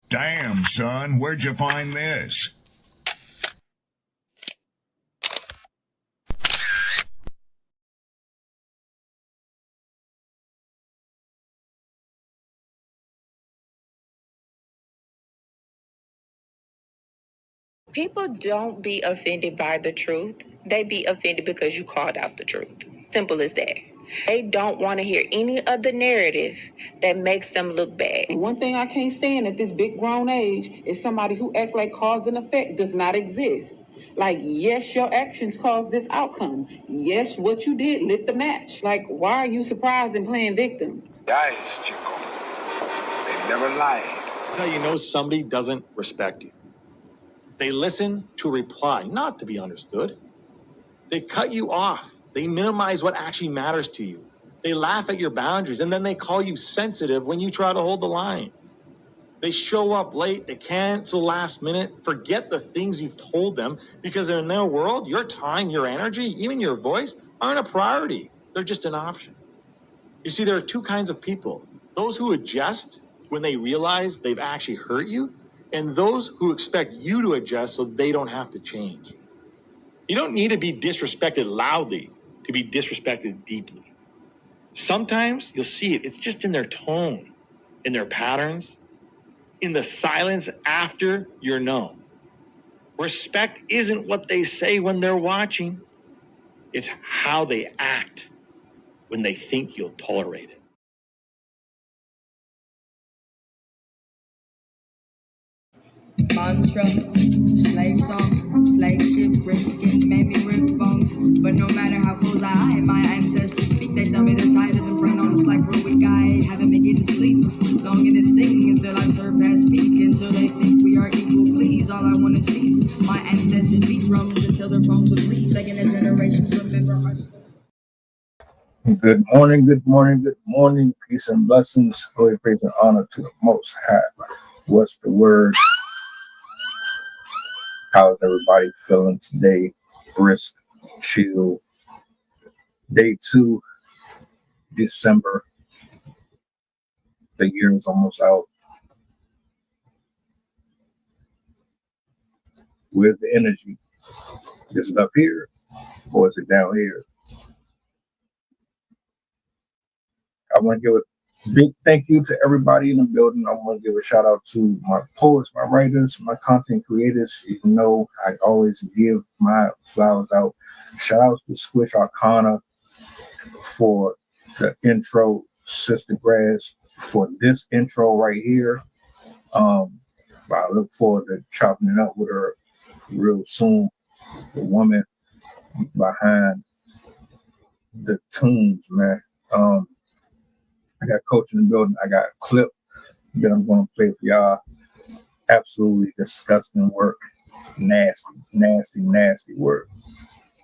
Damn, son, where'd you find this? People don't be offended by the truth. They be offended because you called out the truth. Simple as that. They don't want to hear any other narrative that makes them look bad. One thing I can't stand at this big grown age is somebody who act like cause and effect does not exist. Like, yes, your actions caused this outcome. Yes, what you did lit the match. Like, why are you surprised and playing victim? Guys, Chico, they never lied. That's how you know somebody doesn't respect you. They listen to reply, not to be understood. They cut you off. They minimize what actually matters to you. They laugh at your boundaries, and then they call you sensitive when you try to hold the line. They show up late. They cancel last minute, forget the things you've told them, because in their world, your time, your energy, even your voice aren't a priority. They're just an option. You see, there are two kinds of people. Those who adjust when they realize they've actually hurt you, and those who expect you to adjust so they don't have to change. You don't need to be disrespected loudly to be disrespected deeply. Sometimes you'll see it. It's just in their tone, in their patterns, in the silence after you're known. Respect isn't what they say when they're watching. It's how they act when they think you'll tolerate it. Mantra, slave song, slave ship, rip skin, made me rip bones. But no matter how close I hide, my ancestors speak. They tell me the tide isn't front on us like we're weak. I haven't been getting sleep, longing to sing until I surpass peak. Until they think we are equal, please. All I want is peace. My ancestors beat drums until their bones would bleed, begging the generations remember our story. Good morning, good morning, good morning. Peace and blessings. Glory, praise, and honor to the Most High. What's the word? How's everybody feeling today? Brisk, chill. Day 2, December. The year is almost out. Where's the energy? Is it up here or is it down here? I want to give a big thank you to everybody in the building. I want to give a shout out to my poets, my writers, my content creators. Even though I always give my flowers out. Shout outs to Squish Arcana for the intro, Sister Grass for this intro right here. I look forward to chopping it up with her real soon. The woman behind the tunes, man. I got Coach in the building. I got a clip that I'm going to play for y'all. Absolutely disgusting work. Nasty, nasty, nasty work.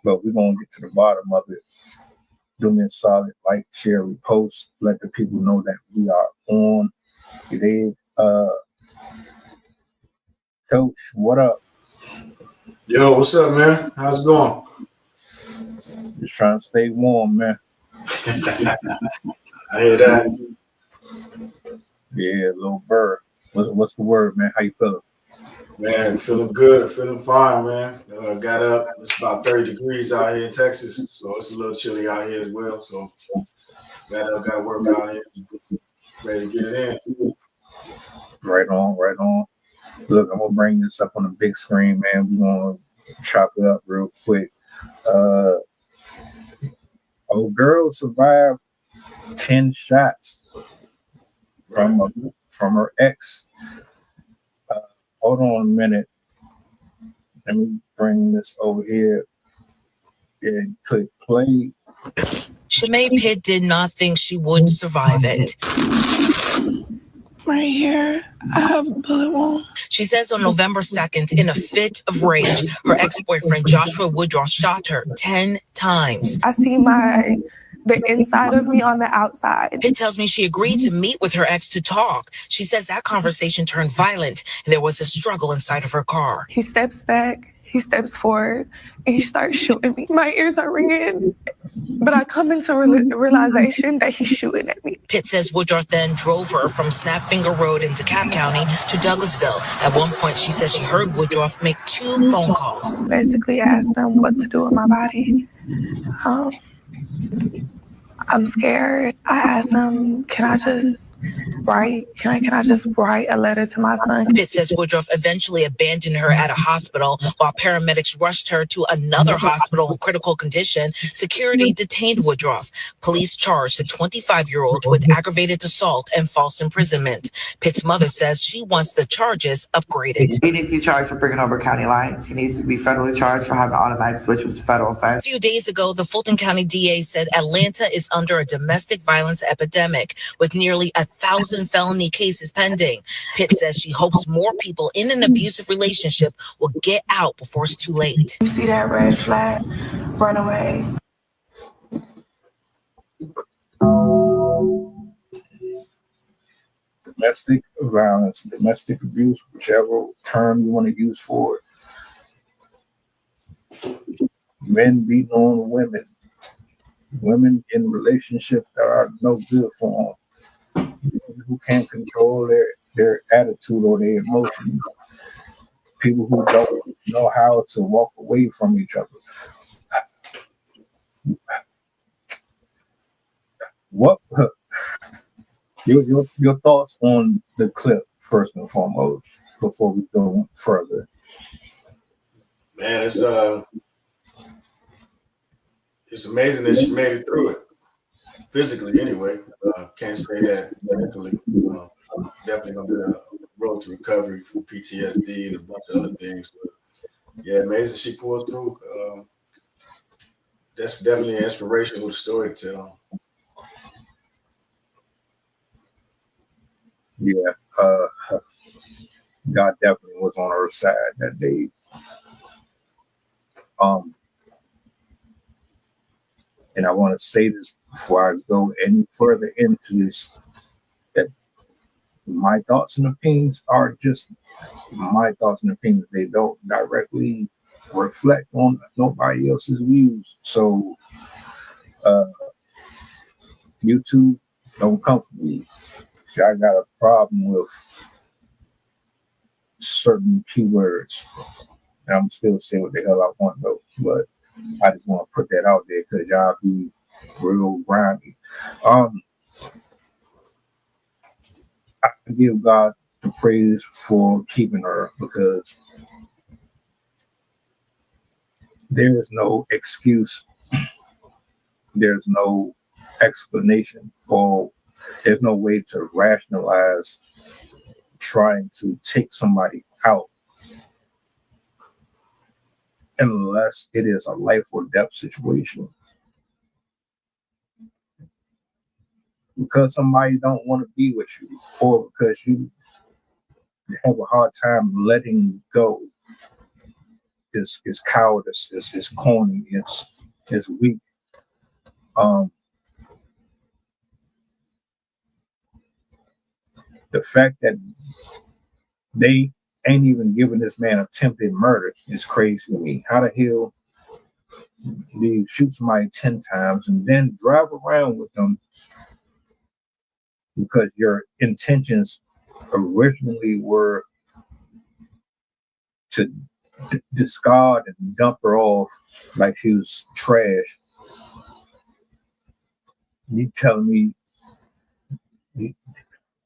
But we're going to get to the bottom of it. Do me a solid, like, share, repost. Let the people know that we are on. You dig? Coach, what up? Yo, what's up, man? How's it going? Just trying to stay warm, man. I hear that. Yeah, little bird. What's the word, man? How you feeling? Man, feeling good, feeling fine, man. Got up. It's about 30 degrees out here in Texas, so it's a little chilly out here as well. So got to work out here, ready to get it in. Right on, right on. Look, I'm gonna bring this up on the big screen, man. We're gonna chop it up real quick. Old girl survived 10 shots from her ex. Hold on a minute. Let me bring this over here and click play. Shemaine Pitt did not think she would survive it. Right here, I have a bullet wound. She says on November 2nd, in a fit of rage, her ex-boyfriend Joshua Woodrow shot her 10 times. I see the inside of me on the outside. Pitt tells me she agreed to meet with her ex to talk. She says that conversation turned violent and there was a struggle inside of her car. He steps back, he steps forward and he starts shooting me. My ears are ringing, but I come into realization that he's shooting at me. Pitt says Woodruff then drove her from Snapfinger Road in DeKalb County to Douglasville. At one point, she says she heard Woodruff make 2 phone calls. Basically asked them what to do with my body. I'm scared. I asked him, can I just write? Can I just write a letter to my son? Pitt says Woodruff eventually abandoned her at a hospital while paramedics rushed her to another hospital in critical condition. Security detained Woodruff. Police charged the 25-year-old with aggravated assault and false imprisonment. Pitt's mother says she wants the charges upgraded. He needs to be charged for bringing over county lines. He needs to be federally charged for having an automatic switch, which is a federal offense. A few days ago, the Fulton County DA said Atlanta is under a domestic violence epidemic with nearly 1,000 felony cases pending. Pitt says she hopes more people in an abusive relationship will get out before it's too late. You see that red flag, run away. Domestic violence, domestic abuse, whichever term you want to use for it. Men beating on women. Women in relationships that are no good for them. Who can't control their attitude or their emotions. People who don't know how to walk away from each other. What your thoughts on the clip first and foremost before we go further? Man, it's amazing that she made it through it. Physically, anyway. Can't say that mentally. Definitely gonna be a road to recovery from PTSD and a bunch of other things. But yeah, amazing she pulled through. That's definitely an inspirational story to tell. Yeah, God definitely was on her side that day. And I want to say this before I go any further into this, that my thoughts and opinions are just my thoughts and opinions. They don't directly reflect on nobody else's views. So YouTube, don't come for me. See, I got a problem with certain keywords. And I'm still saying what the hell I want though, but I just want to put that out there because y'all be real grimy. I give God the praise for keeping her because there is no excuse. There's no explanation, or there's no way to rationalize trying to take somebody out unless it is a life or death situation. Because somebody don't want to be with you, or because you have a hard time letting go, is cowardice, is corny, it's weak. The fact that they ain't even giving this man attempted murder is crazy to me. How the hell do you shoot somebody 10 times and then drive around with them because your intentions originally were to discard and dump her off like she was trash? You telling me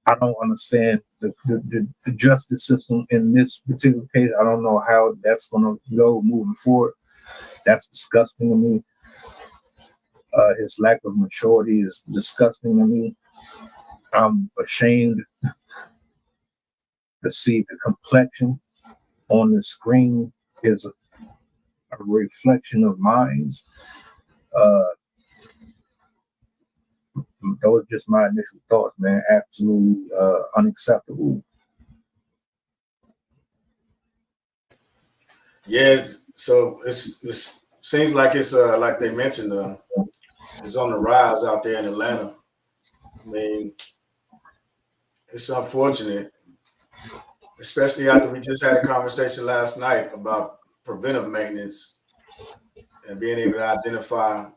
I don't understand the justice system in this particular case. I don't know how that's going to go moving forward. That's disgusting to me. His lack of maturity is disgusting to me. I'm ashamed to see the complexion on the screen is a reflection of minds. Those are just my initial thoughts, man. Absolutely unacceptable. Yeah, so it seems like it's like they mentioned, it's on the rise out there in Atlanta. I mean, it's unfortunate, especially after we just had a conversation last night about preventive maintenance and being able to identify,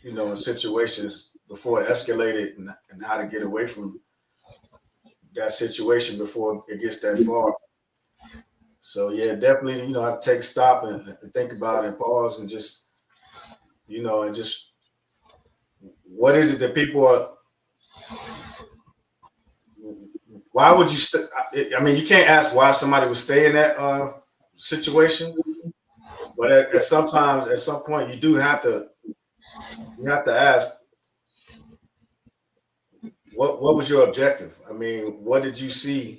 in situations before it escalated and how to get away from that situation before it gets that far. So yeah, definitely, I take stock and think about it and pause and just, and just what is it that people are, why would you, you can't ask why somebody would stay in that situation, but at some point you do have to, ask, what was your objective? I mean, what did you see?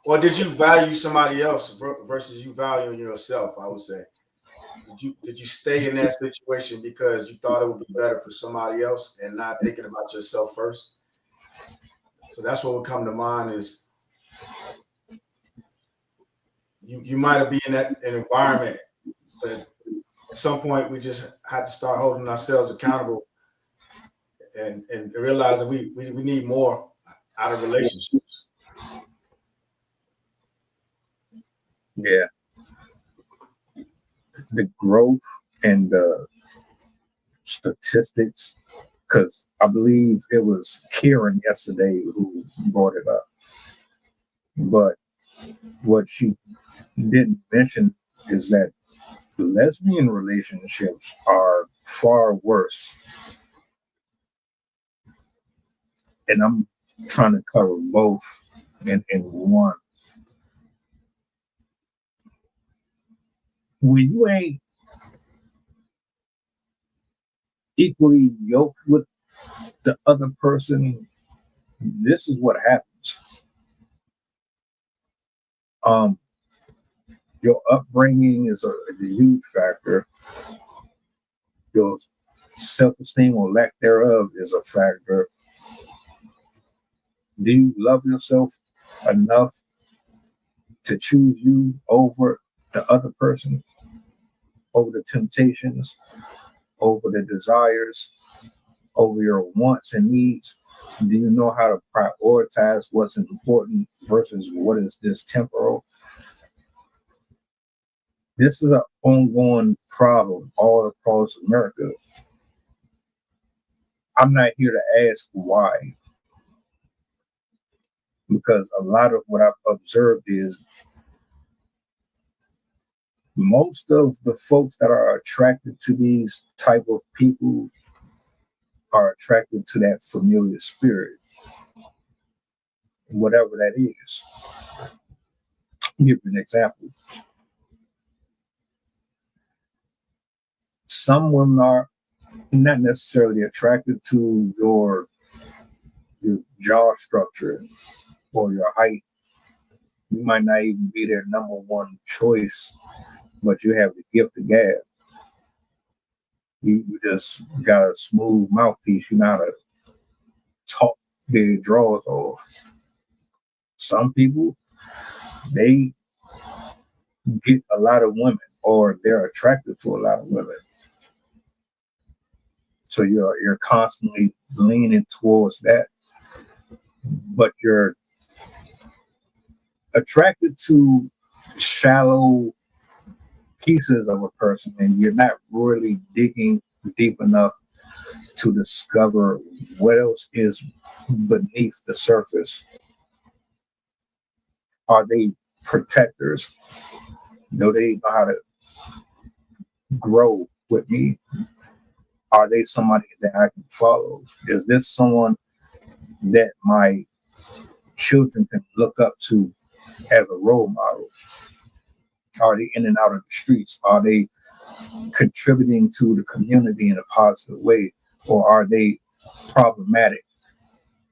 Or did you value somebody else versus you valuing yourself? I would say, did you stay in that situation because you thought it would be better for somebody else and not thinking about yourself first? So that's what would come to mind is you might be in an environment, but at some point we just had to start holding ourselves accountable and realize that we need more out of relationships. Yeah. The growth and the statistics, because I believe it was Kieran yesterday who brought it up. But what she didn't mention is that lesbian relationships are far worse. And I'm trying to cover both in one. When you ain't equally yoked with the other person, this is what happens. Your upbringing is a huge factor. Your self-esteem or lack thereof is a factor. Do you love yourself enough to choose you over the other person, over the temptations, over the desires, over your wants and needs? Do you know how to prioritize what's important versus what is just temporal? This is an ongoing problem all across America. I'm not here to ask why, because a lot of what I've observed is most of the folks that are attracted to these type of people are attracted to that familiar spirit, whatever that is. I'll give you an example. Some women are not necessarily attracted to your jaw structure or your height. You might not even be their number one choice, but you have the gift of gab. You just got a smooth mouthpiece. You know how to talk their drawers off. Some people, they get a lot of women, or they're attracted to a lot of women. So you're constantly leaning towards that, but you're attracted to shallow pieces of a person, and you're not really digging deep enough to discover what else is beneath the surface. Are they protectors? Do they know how to grow with me? Are they somebody that I can follow? Is this someone that my children can look up to as a role model? Are they in and out of the streets? Are they contributing to the community in a positive way? Or are they problematic?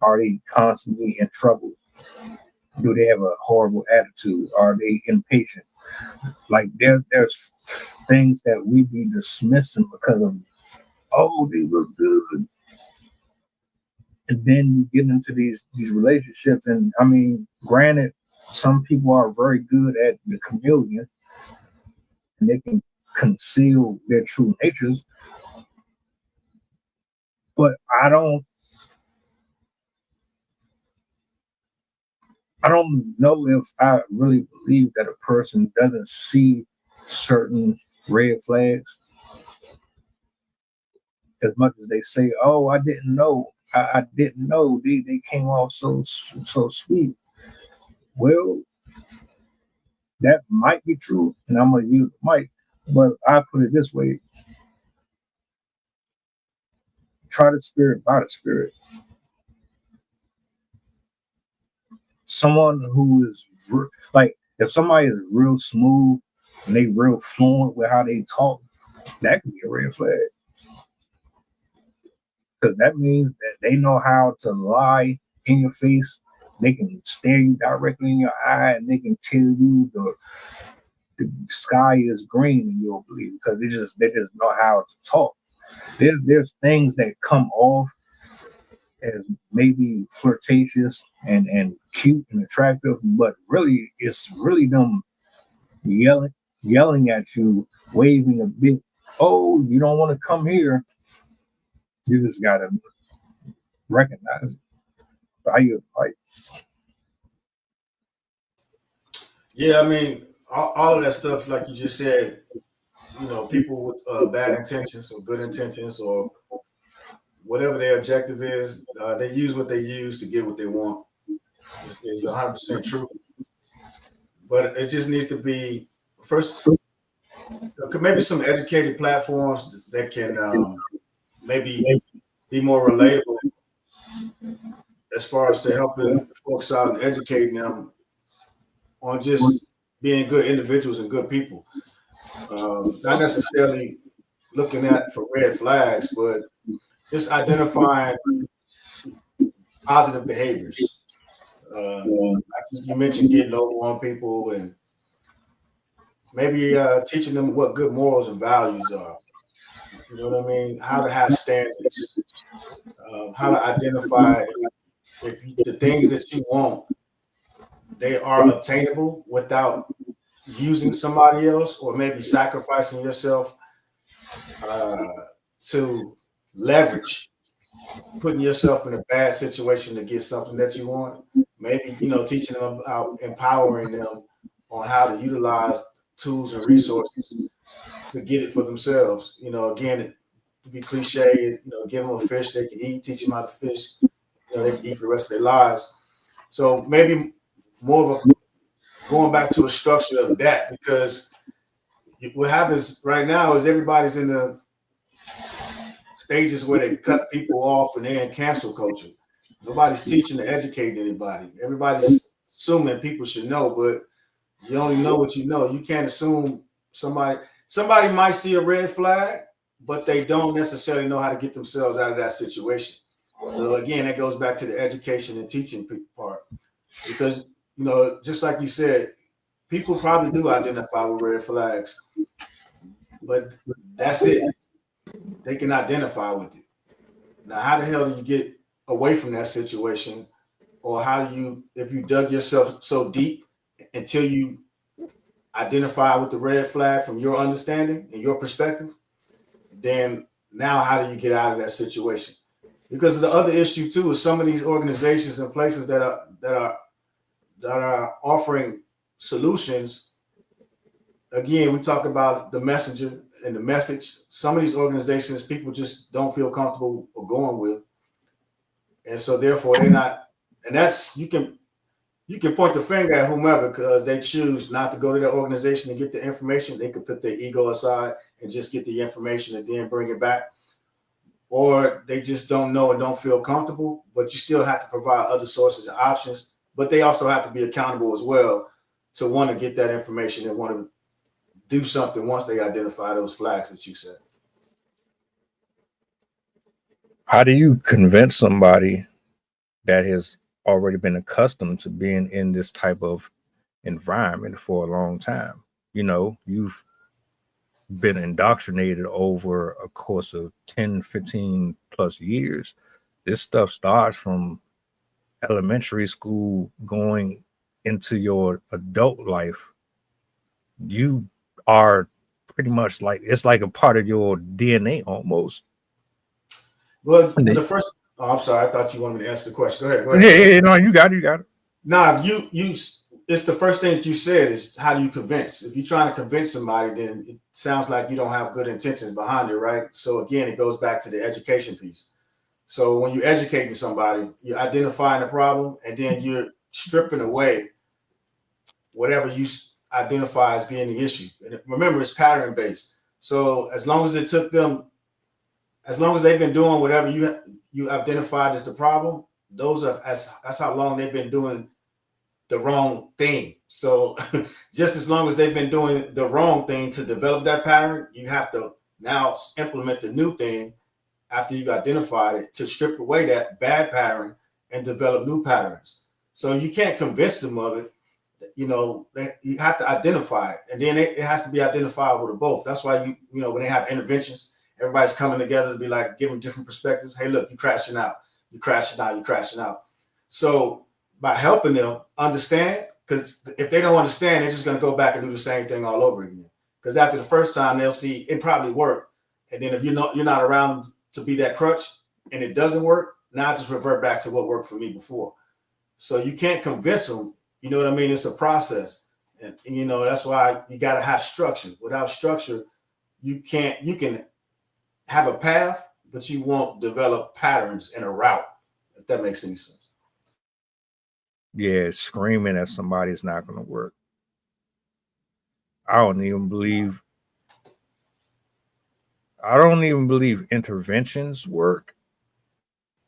Are they constantly in trouble? Do they have a horrible attitude? Are they impatient? Like there's things that we be dismissing because of, oh, they look good. And then you get into these relationships, and I mean, granted, some people are very good at the chameleon, and they can conceal their true natures. But I don't know if I really believe that a person doesn't see certain red flags. As much as they say, "Oh, I didn't know. I didn't know." They came off so sweet. Well, that might be true, and I'm gonna use might, but I put it this way: try the spirit by the spirit. Someone who is like, if somebody is real smooth and they real fluent with how they talk, that could be a red flag. Because that means that they know how to lie in your face. They can stare you directly in your eye, and they can tell you the sky is green, and you'll believe, because they just know how to talk. There's things that come off as maybe flirtatious and cute and attractive, but really it's really them yelling at you, waving a bit. Oh, you don't want to come here. You just gotta recognize it. Like, Yeah, I mean, all of that stuff, like you just said, you know, people with bad intentions or good intentions or whatever their objective is, they use what they use to get what they want. It's 100% true. But it just needs to be, first, maybe some educated platforms that can maybe be more relatable as far as to helping folks out and educating them on just being good individuals and good people. Not necessarily looking at for red flags, but just identifying positive behaviors. Like you mentioned, getting over on people and maybe teaching them what good morals and values are. You know what I mean? How to have standards, how to identify if the things that you want, they are obtainable without using somebody else or maybe sacrificing yourself to leverage putting yourself in a bad situation to get something that you want. Maybe, you know, teaching them about empowering them on how to utilize tools and resources to get it for themselves. You know, again, to be cliche, you know, give them a fish they can eat, teach them how to fish, you know, they can eat for the rest of their lives. So maybe more of a going back to a structure of that, because what happens right now is everybody's in the stages where they cut people off and they're in cancel culture. Nobody's teaching to educate anybody. Everybody's assuming people should know, but you only know what you know. You can't assume somebody might see a red flag, but they don't necessarily know how to get themselves out of that situation. So again, that goes back to the education and teaching part, because, you know, just like you said, people probably do identify with red flags, but that's it. They can identify with it. Now, how the hell do you get away from that situation? Or how do you, if you dug yourself so deep until you identify with the red flag from your understanding and your perspective, then now how do you get out of that situation? Because the other issue too is some of these organizations and places that are offering solutions. Again, we talk about the messenger and the message. Some of these organizations, people just don't feel comfortable going with, and so therefore they're not. And that's, you can point the finger at whomever, because they choose not to go to their organization to get the information. They could put their ego aside and just get the information and then bring it back, or they just don't know and don't feel comfortable. But you still have to provide other sources and options. But they also have to be accountable as well to want to get that information and want to do something once they identify those flags that you said. How do you convince somebody that has already been accustomed to being in this type of environment for a long time? You know, you've been indoctrinated over a course of 10, 15 plus years. This stuff starts from elementary school going into your adult life. You are pretty much like, it's like a part of your DNA almost. Well, the first, I'm sorry, I thought you wanted me to answer the question. Go ahead. Yeah, no, you got it. Nah, it's the first thing that you said is how do you convince? If you're trying to convince somebody, then it sounds like you don't have good intentions behind it, right? So again, it goes back to the education piece. So when you're educating somebody, you're identifying the problem, and then you're stripping away whatever you identify as being the issue. And remember, it's pattern based. So as long as it took them, as long as they've been doing whatever you identified as the problem, that's how long they've been doing the wrong thing. So just as long as they've been doing the wrong thing to develop that pattern, you have to now implement the new thing after you've identified it to strip away that bad pattern and develop new patterns. So you can't convince them of it. You have to identify it, and then it has to be identifiable to both. That's why when they have interventions, everybody's coming together to be like, give them different perspectives. Hey, look, you're crashing out. So by helping them understand, because if they don't understand, they're just going to go back and do the same thing all over again. Because after the first time, they'll see it probably worked, and then if you're not around to be that crutch and it doesn't work, now I just revert back to what worked for me before. So you can't convince them. You know what I mean? It's a process, and that's why you got to have structure. Without structure, you can have a path, but you won't develop patterns in a route. If that makes any sense. Yeah, screaming at somebody is not going to work. I don't even believe interventions work,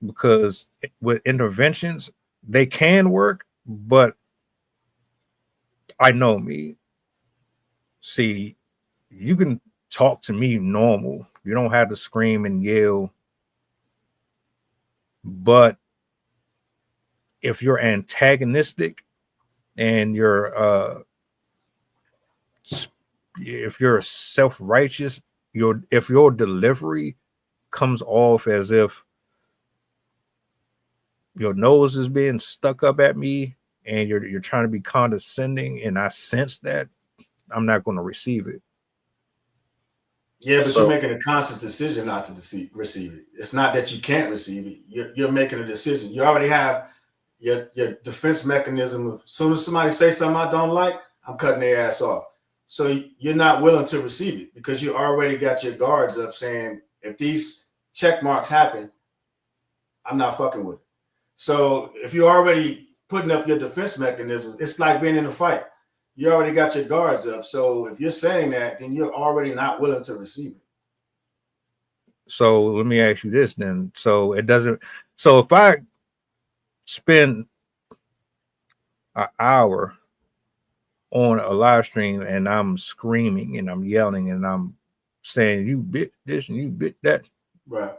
because with interventions, they can work, but I know me. See, you can talk to me normal. You don't have to scream and yell. But if you're antagonistic and if you're self-righteous, if your delivery comes off as if your nose is being stuck up at me and you're trying to be condescending, and I sense that, I'm not going to receive it. Yeah, but you're making a conscious decision not to receive it. It's not that you can't receive it. You're making a decision. You already have your defense mechanism of, as soon as somebody says something I don't like, I'm cutting their ass off. So you're not willing to receive it because you already got your guards up saying, if these check marks happen, I'm not fucking with it. So if you're already putting up your defense mechanism, it's like being in a fight. You already got your guards up. So if you're saying that, then you're already not willing to receive it. So let me ask you this then. So if I spend an hour on a live stream and I'm screaming and I'm yelling and I'm saying, you bit this and you bit that, right?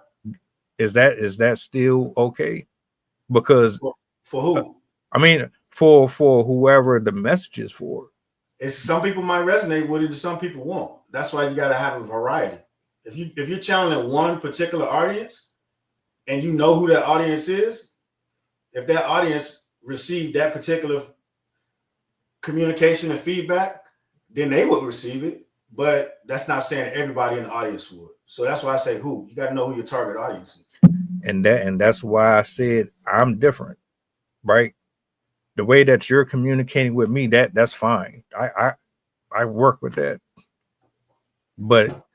Is that still okay? Because for who? I mean, for whoever the message is for. It's some people might resonate with it, and some people won't. That's why you got to have a variety. If you're channeling one particular audience, and you know who that audience is, if that audience received that particular communication and feedback, then they would receive it. But that's not saying everybody in the audience would. So that's why I say who. You got to know who your target audience is. And that's why I said I'm different, right? The way that you're communicating with me, that's fine. I work with that. But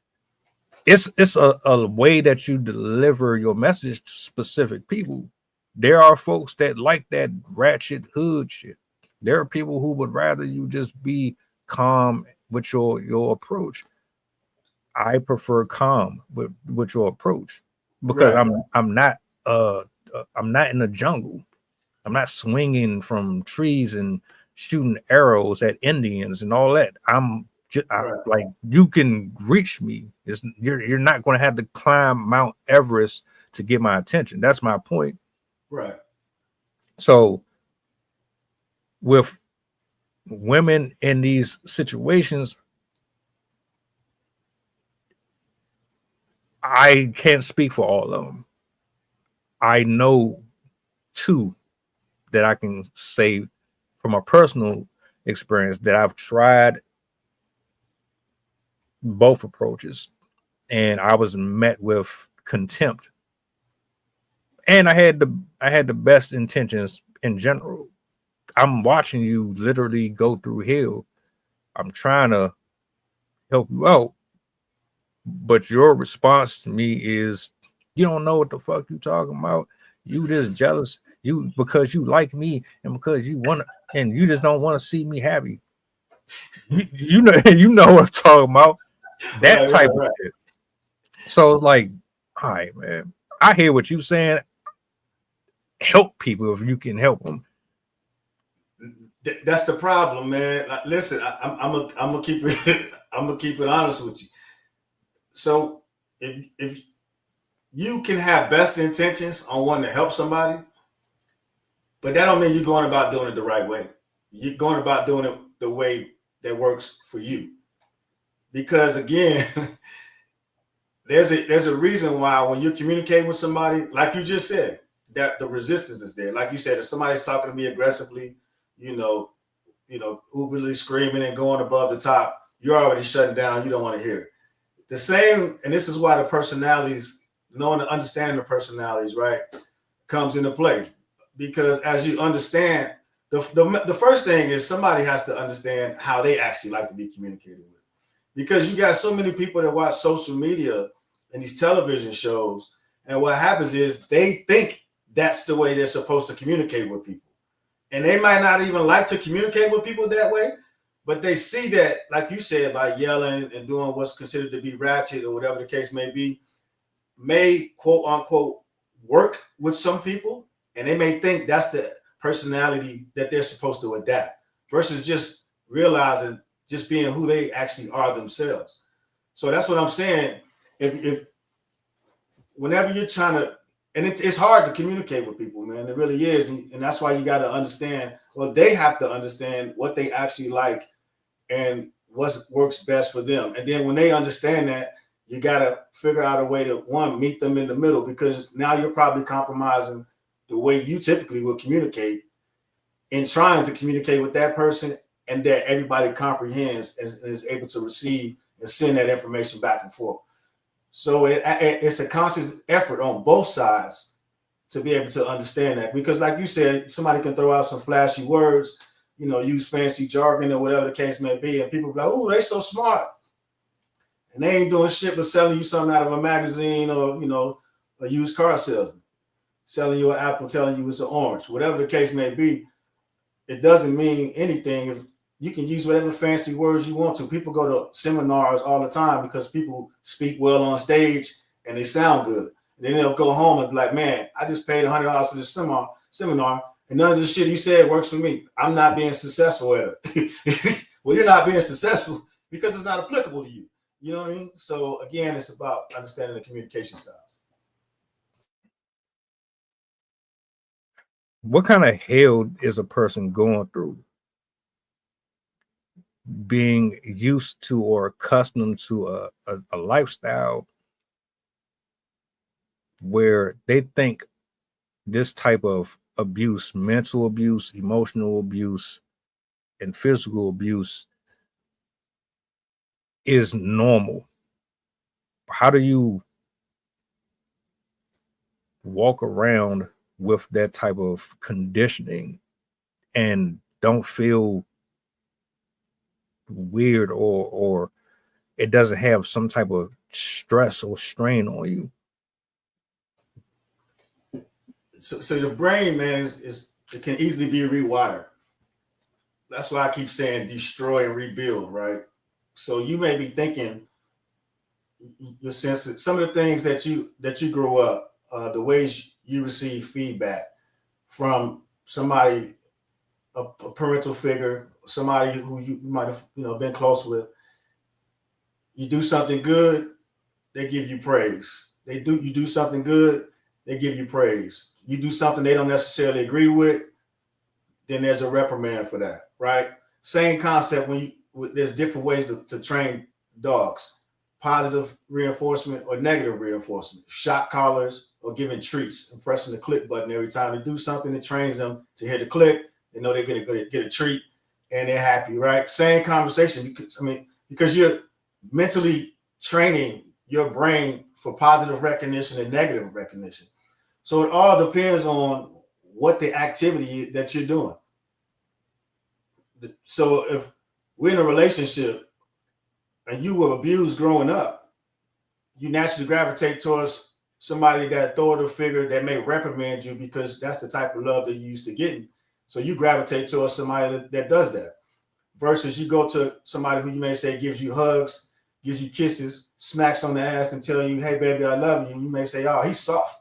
it's a way that you deliver your message to specific people. There are folks that like that ratchet hood shit. There are people who would rather you just be calm with your approach. I prefer calm with your approach because right. I'm not in the jungle. I'm not swinging from trees and shooting arrows at Indians and all that. I'm like, you can reach me. You're not going to have to climb Mount Everest to get my attention. That's my point. Right. So with women in these situations, I can't speak for all of them. I know two that I can say from a personal experience that I've tried both approaches and I was met with contempt. And I had the best intentions in general. I'm watching you literally go through hell. I'm trying to help you out, but your response to me is, you don't know what the fuck you talking about. You just jealous. You because you like me and because you want to, and you just don't want to see me happy. You know, you know what I'm talking about. That type of shit. So like, all right, man. I hear what you saying. Help people if you can help them. That's the problem, man. Like, listen, I'm gonna keep it. I'm gonna keep it honest with you. So if you can have best intentions on wanting to help somebody, but that don't mean you're going about doing it the right way. You're going about doing it the way that works for you. Because again, there's a reason why when you're communicating with somebody, like you just said, that the resistance is there. Like you said, if somebody's talking to me aggressively, uberly screaming and going above the top, you're already shutting down. You don't want to hear it. The same, and this is why the personalities, knowing and understanding the personalities, right, comes into play. Because as you understand, the first thing is somebody has to understand how they actually like to be communicated with. Because you got so many people that watch social media and these television shows, and what happens is they think that's the way they're supposed to communicate with people. And they might not even like to communicate with people that way, but they see that, like you said, by yelling and doing what's considered to be ratchet or whatever the case may be, may quote unquote work with some people. And they may think that's the personality that they're supposed to adapt versus just realizing just being who they actually are themselves. So that's what I'm saying. If whenever you're trying to, and it's hard to communicate with people, man. It really is. And that's why you got to understand, well, they have to understand what they actually like and what works best for them. And then when they understand that, you got to figure out a way to, one, meet them in the middle, because now you're probably compromising the way you typically would communicate in trying to communicate with that person, and that everybody comprehends and is able to receive and send that information back and forth. So it's a conscious effort on both sides to be able to understand that, because like you said, somebody can throw out some flashy words, use fancy jargon or whatever the case may be, and people be like, "Oh, they so smart," and they ain't doing shit but selling you something out of a magazine or a used car salesman, selling you an apple, telling you it's an orange, whatever the case may be. It doesn't mean anything if you can use whatever fancy words you want to. People go to seminars all the time because people speak well on stage and they sound good. And then they'll go home and be like, "Man, I just paid $100 for this seminar, and none of the shit he said works for me. I'm not being successful at it." Well, you're not being successful because it's not applicable to you. You know what I mean? So again, it's about understanding the communication styles. What kind of hell is a person going through being used to or accustomed to a lifestyle where they think this type of abuse, mental abuse, emotional abuse, and physical abuse is normal? How do you walk around with that type of conditioning and don't feel weird or it doesn't have some type of stress or strain on you? So your brain, man, is it can easily be rewired. That's why I keep saying destroy and rebuild, right? So you may be thinking your sense, some of the things that you grew up, the ways you receive feedback from somebody, a parental figure, somebody who you might have been close with. You do something good, they give you praise. You do something good, they give you praise. You do something they don't necessarily agree with, then there's a reprimand for that, right? Same concept there's different ways to train dogs. Positive reinforcement or negative reinforcement. Shock collars or giving treats and pressing the click button every time they do something that trains them to hit the click. They know they're going to get a treat and they're happy, right? Same conversation. Because you're mentally training your brain for positive recognition and negative recognition. So it all depends on what the activity that you're doing. So if we're in a relationship and you were abused growing up, you naturally gravitate towards somebody, that authoritative figure that may reprimand you because that's the type of love that you used to getting. So you gravitate towards somebody that does that. Versus you go to somebody who you may say gives you hugs, gives you kisses, smacks on the ass and tell you, hey, baby, I love you. You may say, oh, he's soft.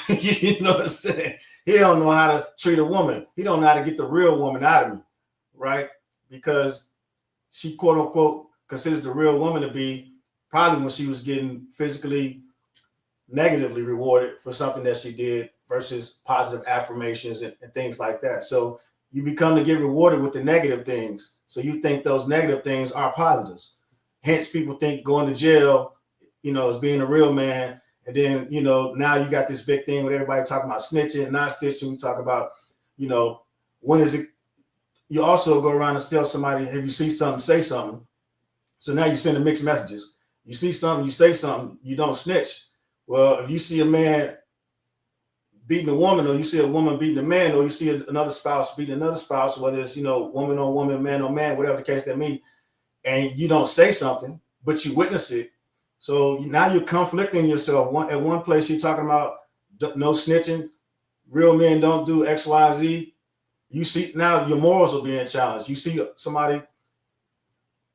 You know what I'm saying? He don't know how to treat a woman. He don't know how to get the real woman out of me, right? Because she, quote unquote, considers the real woman to be probably when she was getting physically negatively rewarded for something that she did versus positive affirmations and things like that. So you become to get rewarded with the negative things. So you think those negative things are positives. Hence, people think going to jail, is being a real man. And then, now you got this big thing with everybody talking about snitching, not snitching. We talk about, when is it? You also go around and tell somebody, if you see something, say something. So now you send mixed messages. You see something, you say something, you don't snitch. Well, if you see a man beating a woman, or you see a woman beating a man, or you see another spouse beating another spouse, whether it's, woman on woman, man on man, whatever the case that means, and you don't say something, but you witness it. So now you're conflicting yourself. At one place, you're talking about no snitching, real men don't do X, Y, and Z. You see now your morals are being challenged. You see somebody,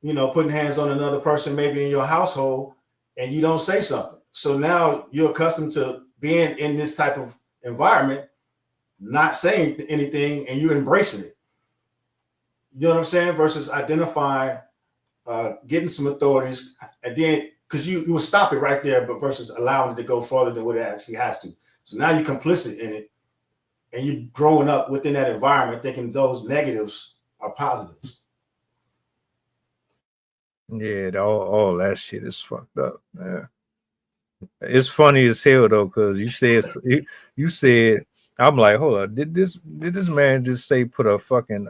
putting hands on another person, maybe in your household, and you don't say something. So now you're accustomed to being in this type of environment, not saying anything, and you're embracing it. You know what I'm saying? Versus identifying, getting some authorities, and then because you will stop it right there, but versus allowing it to go further than what it actually has to. So now you're complicit in it, and you're growing up within that environment thinking those negatives are positives. Yeah, all that shit is fucked up, man. It's funny as hell though, because you said I'm like, hold on, did this man just say put a fucking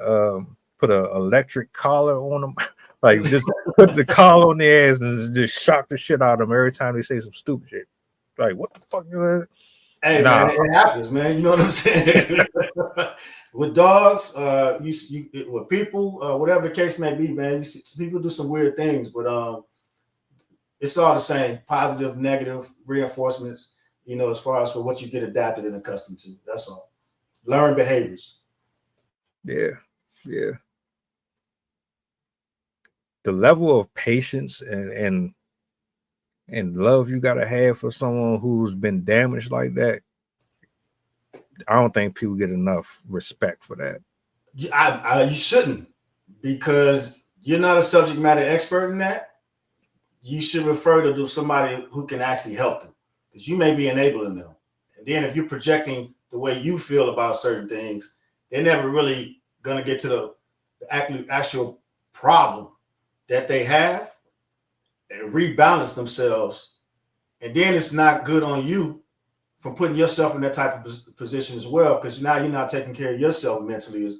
put a electric collar on him? Like just put the collar on their ass and just shock the shit out of them every time they say some stupid shit. Like, what the fuck? Hey, man, it happens, man. You know what I'm saying? With dogs, with people, whatever the case may be, man, you see, people do some weird things, but it's all the same, positive, negative reinforcements, as far as for what you get adapted and accustomed to. That's all. Learn behaviors. Yeah. The level of patience and love you gotta have for someone who's been damaged like that, I don't think people get enough respect for that. You shouldn't, because you're not a subject matter expert in that. You should refer to somebody who can actually help them, because you may be enabling them. And then if you're projecting the way you feel about certain things, they're never really going to get to the actual problem that they have and rebalance themselves. And then it's not good on you from putting yourself in that type of position as well, because now you're not taking care of yourself mentally.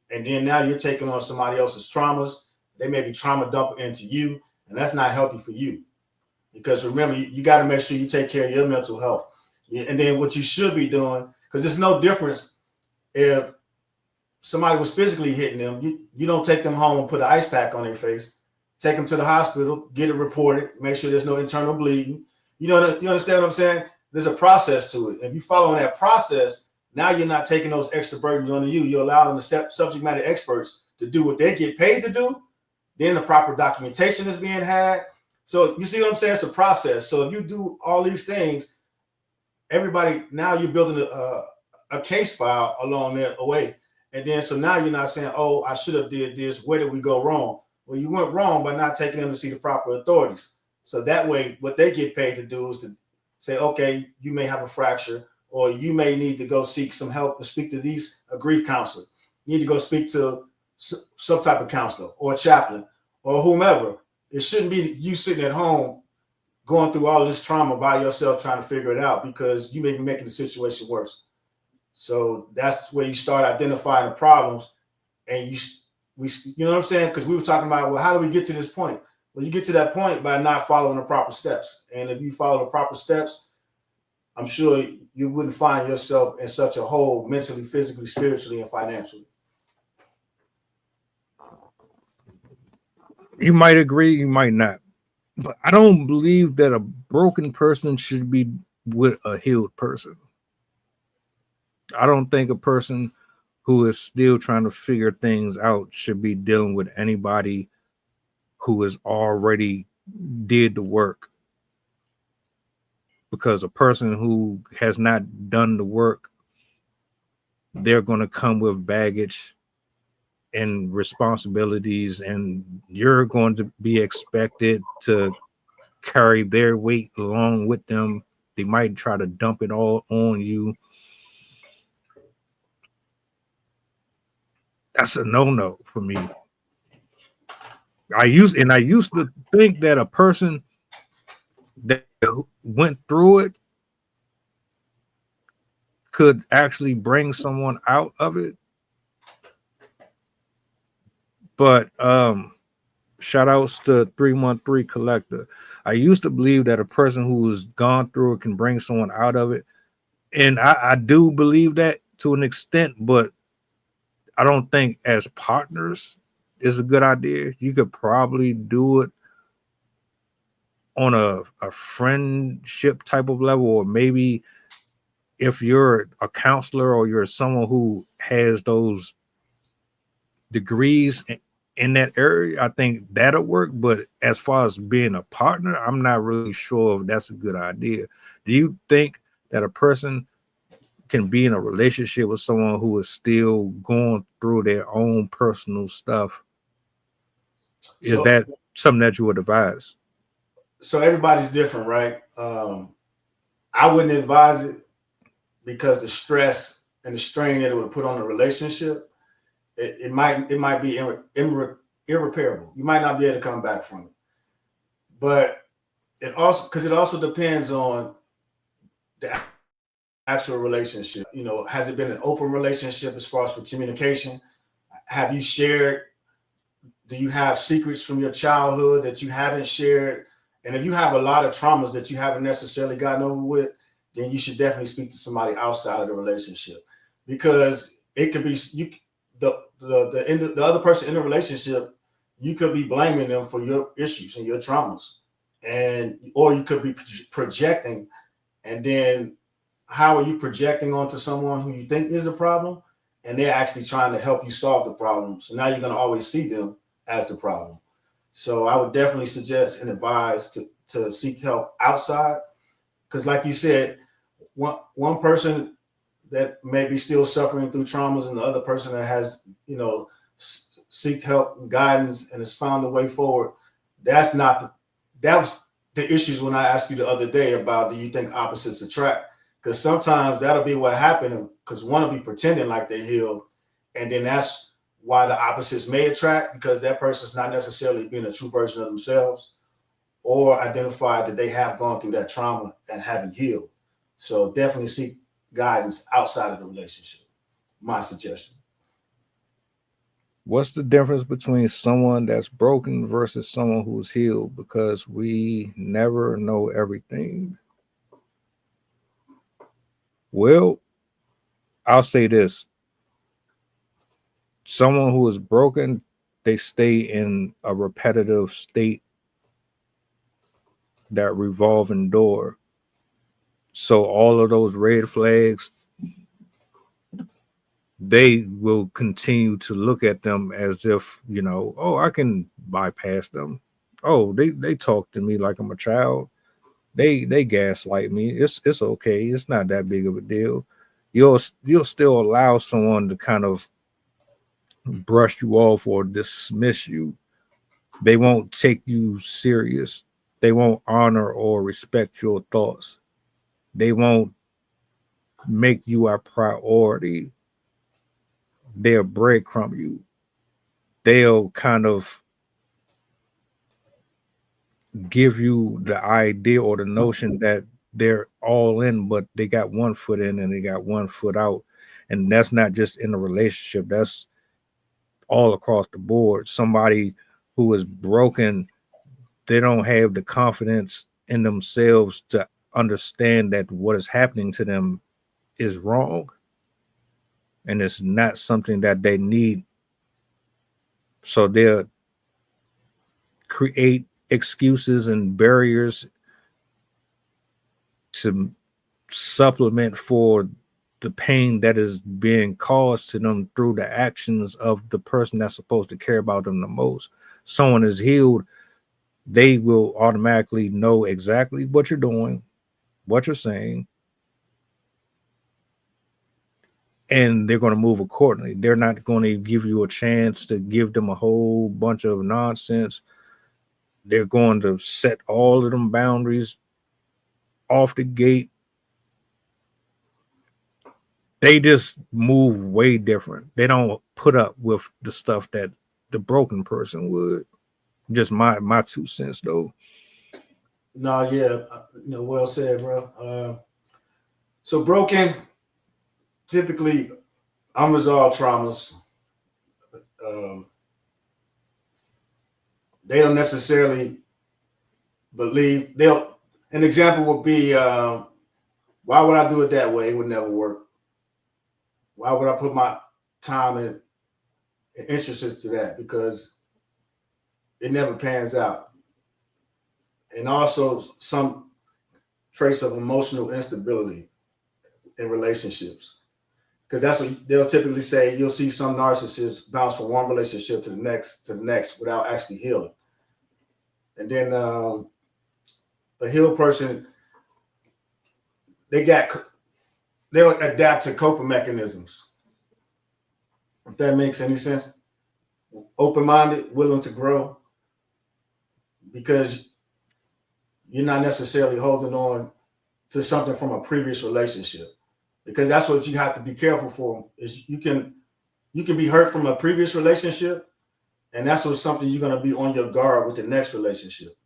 And then now you're taking on somebody else's traumas. They may be trauma dumping into you, and that's not healthy for you. Because remember, you got to make sure you take care of your mental health. And then what you should be doing, because there's no difference if somebody was physically hitting them, you don't take them home and put an ice pack on their face. Take them to the hospital, get it reported, make sure there's no internal bleeding. You understand what I'm saying? There's a process to it. If you follow that process, now you're not taking those extra burdens on you. You're allowing the subject matter experts to do what they get paid to do. Then the proper documentation is being had. So you see what I'm saying? It's a process. So if you do all these things, everybody, now you're building a case file along their way. And then so now you're not saying, oh, I should have did this. Where did we go wrong? Well, you went wrong by not taking them to see the proper authorities. So that way, what they get paid to do is to say, okay, you may have a fracture, or you may need to go seek some help to speak to a grief counselor. You need to go speak to some type of counselor or chaplain or whomever. It shouldn't be you sitting at home going through all of this trauma by yourself trying to figure it out, because you may be making the situation worse. So that's where you start identifying the problems, and you know what I'm saying? Because we were talking about, well, how do we get to this point? Well, you get to that point by not following the proper steps. And if you follow the proper steps, I'm sure you wouldn't find yourself in such a hole mentally, physically, spiritually, and financially. You might agree, you might not. But I don't believe that a broken person should be with a healed person. I don't think a person who is still trying to figure things out should be dealing with anybody who has already did the work. Because a person who has not done the work, they're going to come with baggage and responsibilities, and you're going to be expected to carry their weight along with them. They might try to dump it all on you. That's a no-no for me. I used to think that a person that went through it could actually bring someone out of it. But shout outs to 313 Collector. I used to believe that a person who has gone through it can bring someone out of it. And I do believe that to an extent, but I don't think as partners is a good idea. You could probably do it on a friendship type of level, or maybe if you're a counselor or you're someone who has those degrees in that area, I think that'll work. But as far as being a partner, I'm not really sure if that's a good idea. Do you think that a person can be in a relationship with someone who is still going through their own personal stuff? Is that something that you would advise? So everybody's different, right? I wouldn't advise it because the stress and the strain that it would put on the relationship, it might be irreparable. You might not be able to come back from it. But it also depends on the actual relationship. You know, has it been an open relationship as far as for communication? Have you shared? Do you have secrets from your childhood that you haven't shared? And if you have a lot of traumas that you haven't necessarily gotten over with, then you should definitely speak to somebody outside of the relationship, because it could be the other person in the relationship. You could be blaming them for your issues and your traumas, or you could be projecting. And then how are you projecting onto someone who you think is the problem, and they're actually trying to help you solve the problem? So now you're going to always see them as the problem. So I would definitely suggest and advise to seek help outside, because like you said, one person that may be still suffering through traumas and the other person that has, seeked help and guidance and has found a way forward. That was the issues when I asked you the other day about, do you think opposites attract? Because sometimes that'll be what happened, because one will be pretending like they're healed, and then that's why the opposites may attract, because that person's not necessarily being a true version of themselves, or identify that they have gone through that trauma and haven't healed. So definitely seek guidance outside of the relationship. My suggestion. What's the difference between someone that's broken versus someone who's healed? Because we never know everything. Well, I'll say this. Someone who is broken, they stay in a repetitive state, that revolving door. So all of those red flags, they will continue to look at them as if, oh, I can bypass them. Oh, they talk to me like I'm a child. They gaslight me. It's okay. It's not that big of a deal. You'll still allow someone to kind of brush you off or dismiss you. They won't take you serious. They won't honor or respect your thoughts. They won't make you a priority. They'll breadcrumb you. They'll kind of give you the idea or the notion that they're all in, but they got one foot in and they got one foot out. And that's not just in a relationship. That's all across the board. Somebody who is broken, they don't have the confidence in themselves to understand that what is happening to them is wrong. And it's not something that they need So they'll create excuses and barriers to supplement for the pain that is being caused to them through the actions of the person that's supposed to care about them the most. Someone is healed, they will automatically know exactly what you're doing, what you're saying, and they're going to move accordingly. They're not going to give you a chance to give them a whole bunch of nonsense. They're going to set all of them boundaries off the gate. They just move way different. They don't put up with the stuff that the broken person would. Just my 2 cents though. No, yeah, well said, bro. So broken, typically unresolved traumas. They don't necessarily believe they'll. An example would be, why would I do it that way? It would never work. Why would I put my time and interest into that? Because it never pans out. And also some trace of emotional instability in relationships. Because that's what they'll typically say. You'll see some narcissists bounce from one relationship to the next without actually healing. And then a healed person, they'll adapt to coping mechanisms. If that makes any sense. Open-minded, willing to grow, because you're not necessarily holding on to something from a previous relationship. Because that's what you have to be careful for, is you can be hurt from a previous relationship, and that's what's something you're going to be on your guard with the next relationship,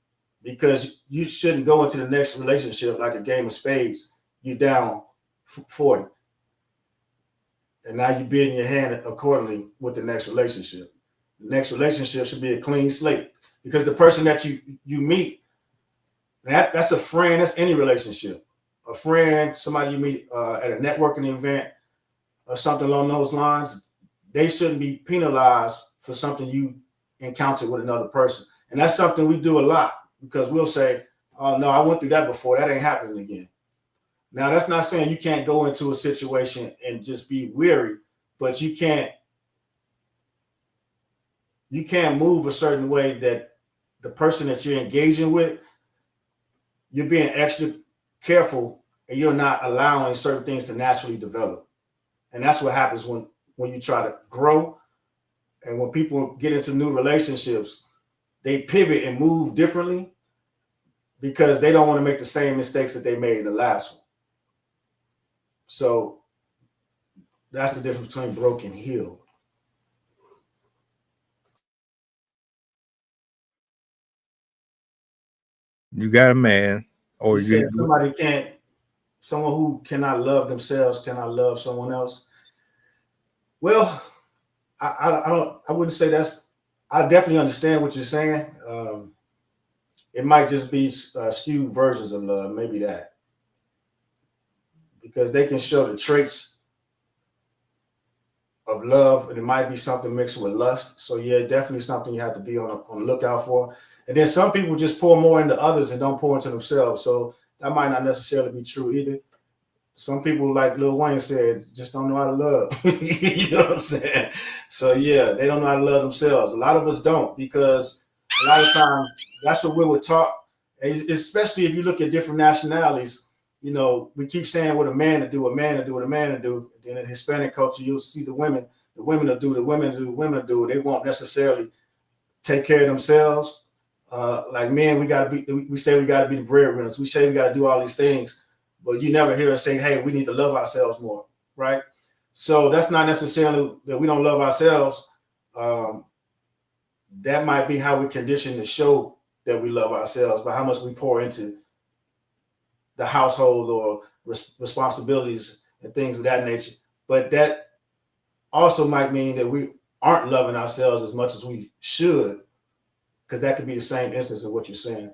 because you shouldn't go into the next relationship like a game of spades. You're down 40, and now you're bidding your hand accordingly with the next relationship. The next relationship should be a clean slate, because the person that you meet, that's a friend. That's any relationship. A friend, somebody you meet at a networking event or something along those lines, they shouldn't be penalized for something you encountered with another person. And that's something we do a lot, because we'll say, oh, no, I went through that before. That ain't happening again. Now, that's not saying you can't go into a situation and just be weary, but you can't move a certain way that the person that you're engaging with, you're being extra careful, and you're not allowing certain things to naturally develop. And that's what happens when you try to grow. And when people get into new relationships, they pivot and move differently because they don't want to make the same mistakes that they made in the last one. So that's the difference between broke and healed. You got a man, or you said someone who cannot love themselves cannot love someone else. Well, I wouldn't say that's. I definitely understand what you're saying. It might just be skewed versions of love, maybe that, because they can show the traits of love, and it might be something mixed with lust. So yeah, definitely something you have to be on the lookout for. And then some people just pour more into others and don't pour into themselves. So that might not necessarily be true either. Some people, like Lil Wayne said, just don't know how to love. You know what I'm saying? So yeah, they don't know how to love themselves. A lot of us don't, because a lot of times that's what we were taught. And especially if you look at different nationalities, we keep saying what a man to do, what a man to do. Then in Hispanic culture, you'll see the women will do, the women to do. They won't necessarily take care of themselves. Like men, we say we gotta be the breadwinners. We say we gotta do all these things, but you never hear us saying, hey, we need to love ourselves more, right? So that's not necessarily that we don't love ourselves. That might be how we condition to show that we love ourselves, by how much we pour into the household or responsibilities and things of that nature. But that also might mean that we aren't loving ourselves as much as we should, because that could be the same instance of what you're saying.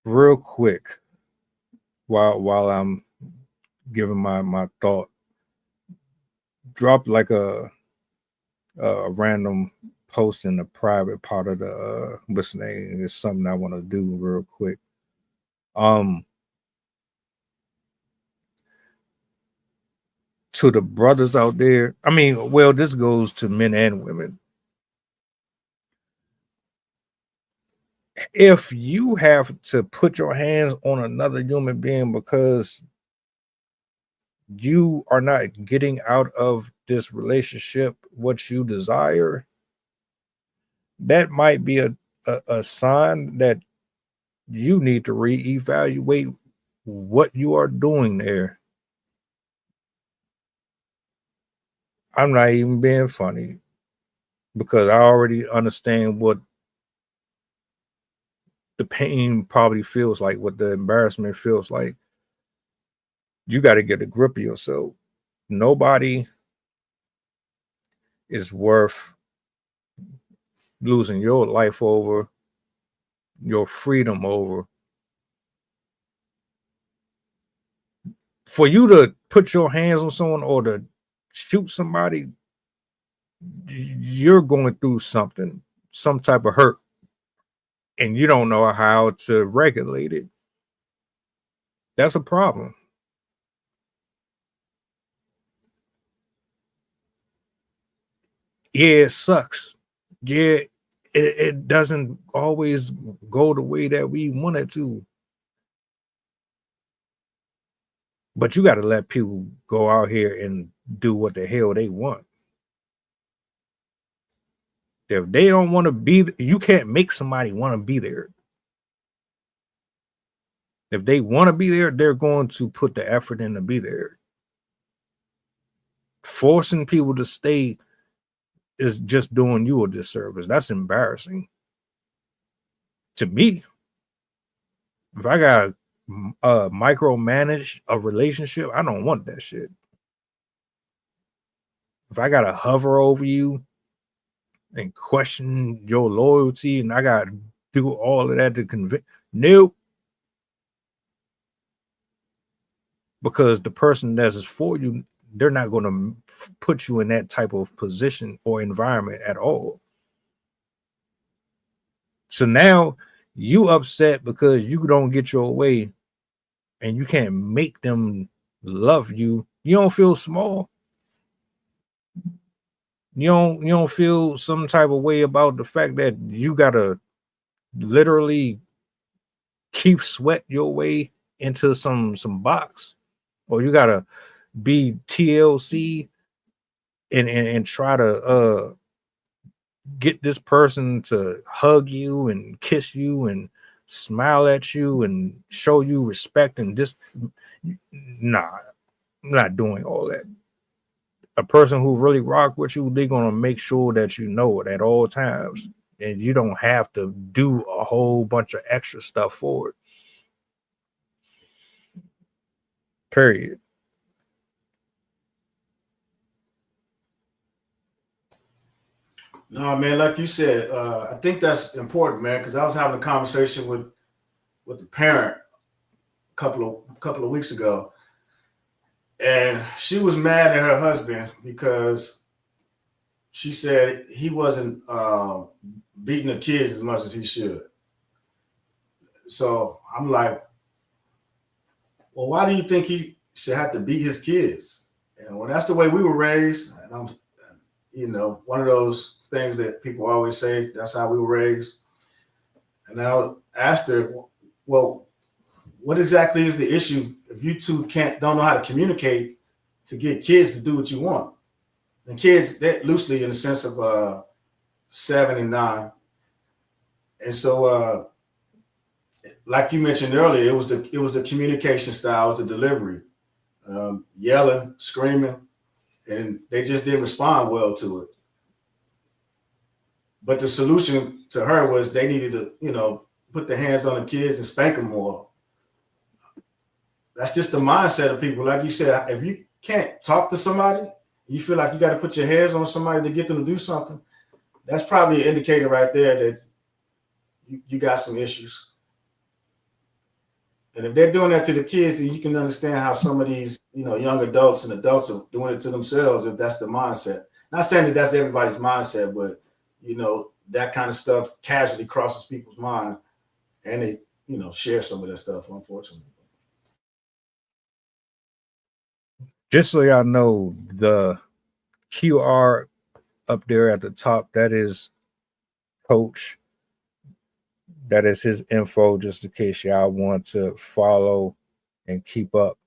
Real quick, while I'm giving my thought, dropped like a random post in the private part of the what's the name. It's something I want to do real quick. To the brothers out there, I mean, well, this goes to men and women. If you have to put your hands on another human being because you are not getting out of this relationship what you desire, that might be a sign that you need to reevaluate what you are doing there. I'm not even being funny because I already understand what the pain probably feels like, what the embarrassment feels like. You got to get a grip of yourself. Nobody is worth losing your life over, your freedom over. For you to put your hands on someone or to shoot somebody, you're going through something, some type of hurt, and you don't know how to regulate it. That's a problem. Yeah, it sucks. Yeah, it doesn't always go the way that we want it to. But you got to let people go out here and do what the hell they want. If they don't want to be, you can't make somebody want to be there. If they want to be there, they're going to put the effort in to be there. Forcing people to stay is just doing you a disservice. That's embarrassing to me. If I got micromanage a relationship, I don't want that shit. If I gotta hover over you and question your loyalty and I gotta do all of that to convince, nope. Because the person that is for you, they're not going to put you in that type of position or environment at all. So now you upset because you don't get your way and you can't make them love you. You don't feel small. You don't feel some type of way about the fact that you gotta literally keep sweat your way into some box, or you gotta be TLC and try to get this person to hug you and kiss you and smile at you and show you respect and just nah, I'm not doing all that. A person who really rock with you, they're gonna make sure that you know it at all times, and you don't have to do a whole bunch of extra stuff for it. Period. No, man, like you said, I think that's important, man, because I was having a conversation with the parent a couple of weeks ago, and she was mad at her husband because she said he wasn't beating the kids as much as he should. So I'm like, well, why do you think he should have to beat his kids? And well, that's the way we were raised. And I'm, one of those things that people always say, that's how we were raised. And I asked her, well, what exactly is the issue if you two don't know how to communicate to get kids to do what you want? And kids, that loosely in the sense of 7 and 9. And so like you mentioned earlier, it was the communication styles, the delivery, yelling, screaming, and they just didn't respond well to it. But the solution to her was they needed to, put their hands on the kids and spank them more. That's just the mindset of people. Like you said, if you can't talk to somebody, you feel like you got to put your hands on somebody to get them to do something. That's probably an indicator right there that you got some issues. And if they're doing that to the kids, then you can understand how some of these, young adults and adults are doing it to themselves if that's the mindset. Not saying that that's everybody's mindset, but, that kind of stuff casually crosses people's mind and they, share some of that stuff, unfortunately. Just so y'all know, the QR up there at the top, that is Coach. That is his info, just in case y'all want to follow and keep up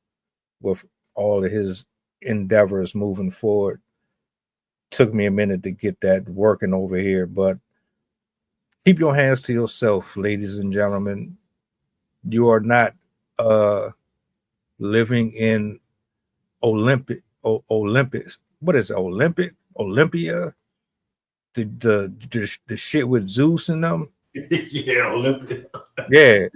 with all of his endeavors moving forward. Took me a minute to get that working over here, but keep your hands to yourself, ladies and gentlemen. You are not living in Olympics. What is it? Olympia? The shit with Zeus and them. Yeah, Olympia. Yeah.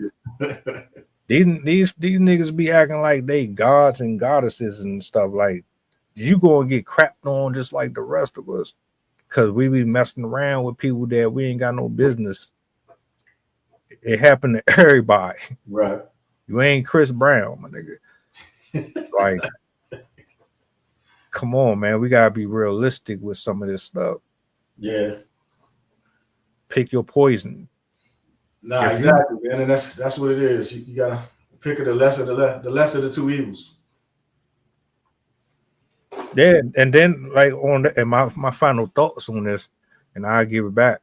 These niggas be acting like they gods and goddesses and stuff. Like, you gonna get crapped on just like the rest of us, because we be messing around with people that we ain't got no business. It happened to everybody. Right. You ain't Chris Brown, my nigga. Like, come on, man. We gotta be realistic with some of this stuff. Yeah. Pick your poison. Nah, exactly, man. And that's what it is. You gotta pick the lesser of the two evils. Yeah, and then like and my final thoughts on this, and I'll give it back.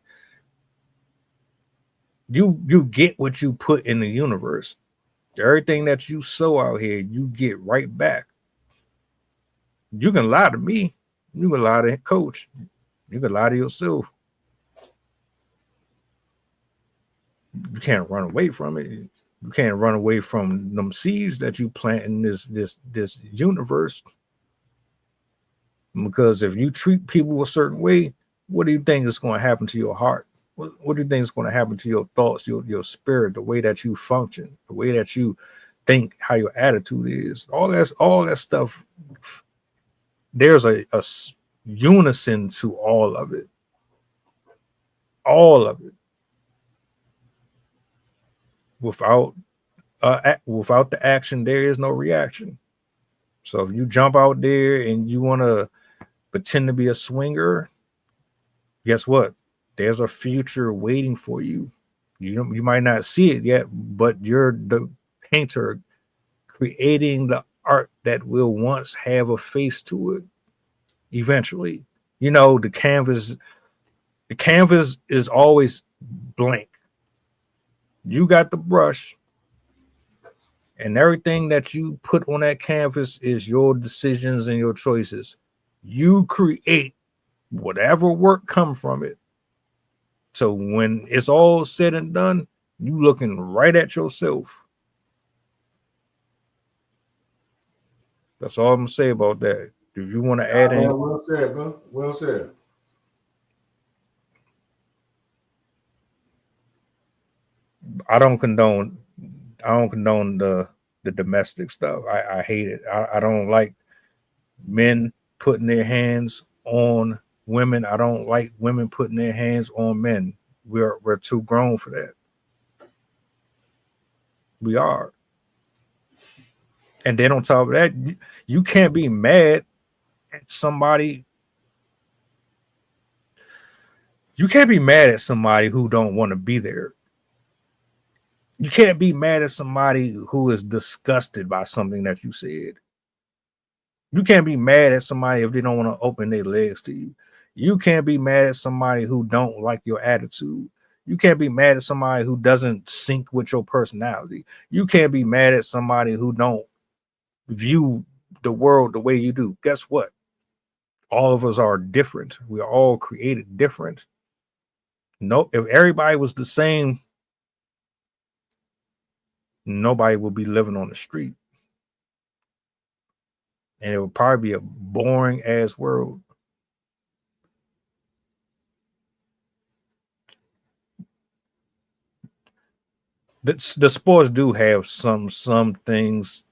You get what you put in the universe. Everything that you sow out here, you get right back. You can lie to me. You can lie to Coach. You can lie to yourself. You can't run away from it. You can't run away from them seeds that you plant in this universe. Because if you treat people a certain way, what do you think is going to happen to your heart? What do you think is going to happen to your thoughts, your spirit, the way that you function, the way that you think, how your attitude is? All that stuff. There's a unison to all of it. All of it. Without the action, there is no reaction. So if you jump out there and you want to pretend to be a swinger, guess what? There's a future waiting for you. You might not see it yet, but you're the painter creating the art that will once have a face to it. Eventually, the canvas is always blank. You got the brush, and everything that you put on that canvas is your decisions and your choices. You create whatever work come from it. So when it's all said and done, you looking right at yourself. That's all I'm gonna say about that. If you want to add in, well said, bro. Well said. I don't condone the domestic stuff. I hate it. I don't like men putting their hands on women. I don't like women putting their hands on men. We're too grown for that. We are. And then on top of that, you can't be mad at somebody. You can't be mad at somebody who don't want to be there. You can't be mad at somebody who is disgusted by something that you said. You can't be mad at somebody if they don't want to open their legs to you. You can't be mad at somebody who don't like your attitude. You can't be mad at somebody who doesn't sync with your personality. You can't be mad at somebody who don't view the world the way you do. Guess what? All of us are different. We are all created different. No, if everybody was the same, nobody would be living on the street. And it would probably be a boring ass world. The sports do have some things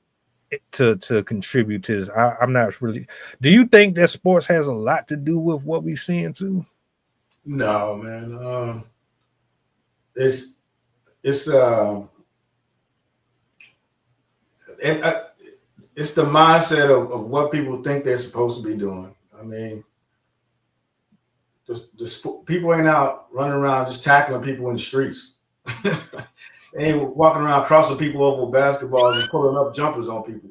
to contribute to this. I'm not really. Do you think that sports has a lot to do with what we're seeing too? No, man. It's it's the mindset of what people think they're supposed to be doing. I mean, people ain't out running around just tackling people in the streets. They ain't walking around crossing people over basketballs and pulling up jumpers on people.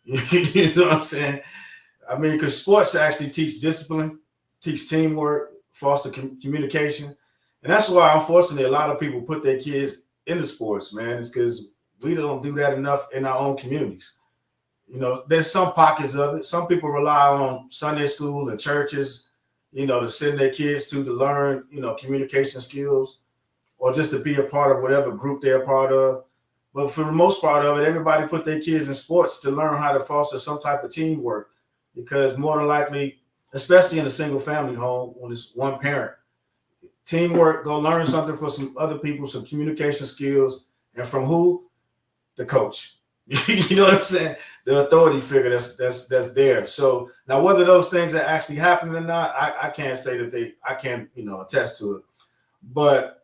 You know what I'm saying? I mean, because sports actually teach discipline, teach teamwork, foster communication. And that's why, unfortunately, a lot of people put their kids into sports, man. It's because we don't do that enough in our own communities. You know, there's some pockets of it. Some people rely on Sunday school and churches, you know, to send their kids to learn, you know, communication skills or just to be a part of whatever group they're a part of. But for the most part of it, everybody put their kids in sports to learn how to foster some type of teamwork, because more than likely, especially in a single family home when it's one parent, teamwork, go learn something for some other people, some communication skills. And from who? The coach. You know what I'm saying? The authority figure that's there. So now whether those things are actually happening or not, I can't say that I can't, you know, attest to it. But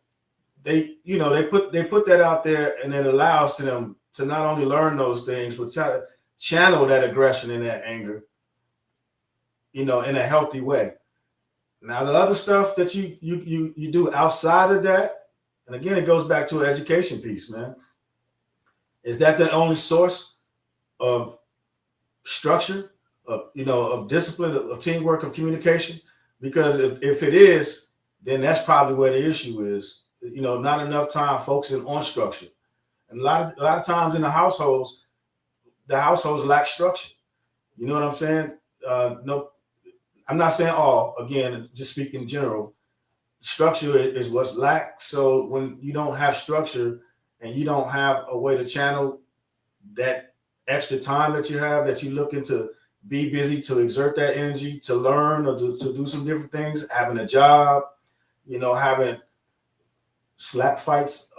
they put that out there, and it allows to them to not only learn those things, but try to channel that aggression and that anger, you know, in a healthy way. Now, the other stuff that you do outside of that, and again, it goes back to an education piece, man. Is that the only source of structure, of discipline, of teamwork, of communication? Because if it is, then that's probably where the issue is. You know, not enough time focusing on structure. And a lot of times in the households lack structure. You know what I'm saying? No, I'm not saying all. Again, just speaking in general, structure is what's lacked. So when you don't have structure and you don't have a way to channel that extra time that you have, that you looking to be busy, to exert that energy, to learn or to do some different things, having a job, you know, having slap fights.